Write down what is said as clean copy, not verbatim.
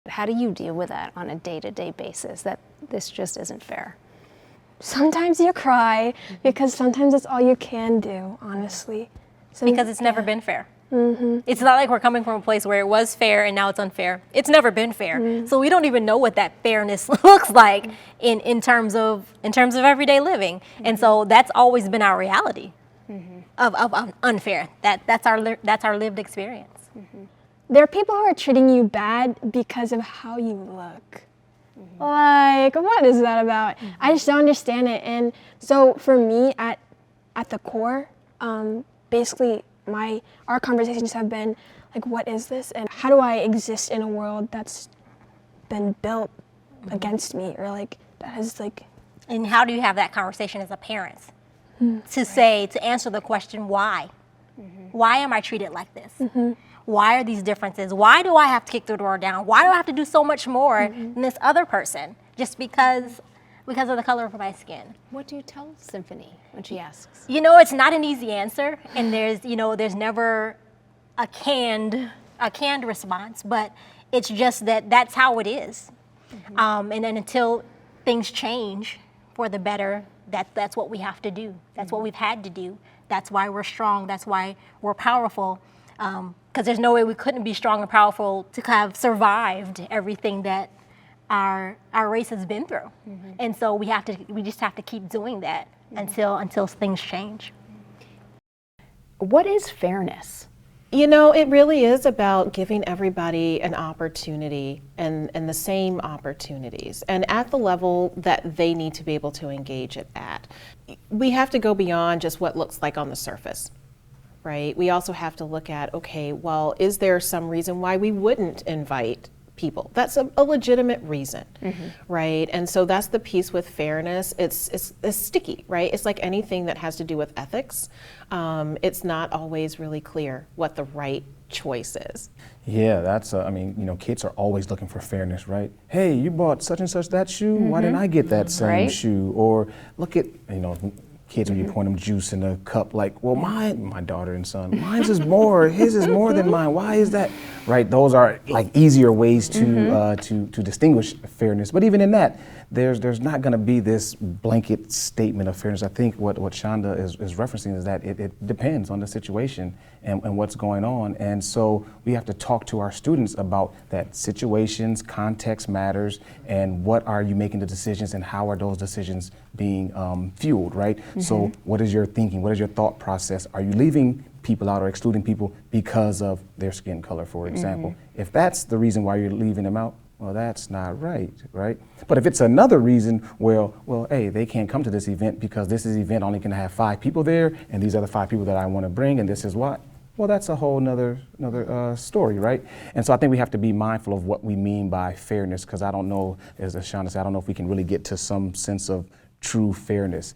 How do you deal with that on a day-to-day basis, that this just isn't fair? Sometimes you cry because sometimes it's all you can do, honestly. Because it's never been fair. It's not like we're coming from a place where it was fair and now it's unfair. It's never been fair. So we don't even know what that fairness looks like in terms of everyday living. And so that's always been our reality of unfair. That's our lived experience. There are people who are treating you bad because of how you look. Like, what is that about? I just don't understand it. And so for me, at the core, basically our conversations have been like, what is this? And how do I exist in a world that's been built against me, or like that has like. And how do you have that conversation as a parent? To answer the question, why? Why am I treated like this? Why are these differences? Why do I have to kick the door down? Why do I have to do so much more than this other person just because of the color of my skin? What do you tell Symphonie when she asks? It's not an easy answer, and there's never a canned response, but it's just that's how it is. And then until things change for the better, that's what we have to do. That's what we've had to do. That's why we're strong. That's why we're powerful. Because there's no way we couldn't be strong and powerful to have survived everything that our race has been through. And so we just have to keep doing that until things change. What is fairness? It really is about giving everybody an opportunity and the same opportunities, and at the level that they need to be able to engage it at. We have to go beyond just what looks like on the surface, right? We also have to look at, okay, well, is there some reason why we wouldn't invite people? That's a legitimate reason, right? And so that's the piece with fairness. It's sticky, right? It's like anything that has to do with ethics. It's not always really clear what the right choice is. Yeah, that's, kids are always looking for fairness, right? Hey, you bought such and such that shoe, why didn't I get that same shoe? Or look at, kids, when you pour them juice in a cup, like, well, my daughter and son, mine's is more, his is more than mine. Why is that? Right, those are like easier ways to distinguish fairness. But even in that, there's not gonna be this blanket statement of fairness. I think what Shonda is referencing is that it depends on the situation and what's going on. And so we have to talk to our students about that situations, context matters, and what are you making the decisions and how are those decisions being fueled, right? So what is your thinking? What is your thought process? Are you leaving people out or excluding people because of their skin color, for example? If that's the reason why you're leaving them out, well, that's not right? But if it's another reason, well, hey, they can't come to this event because this event only can have 5 people there, and these are the 5 people that I want to bring, and this is why. Well, that's a whole nother story, right? And so I think we have to be mindful of what we mean by fairness, because I don't know, as Shonda said, I don't know if we can really get to some sense of true fairness.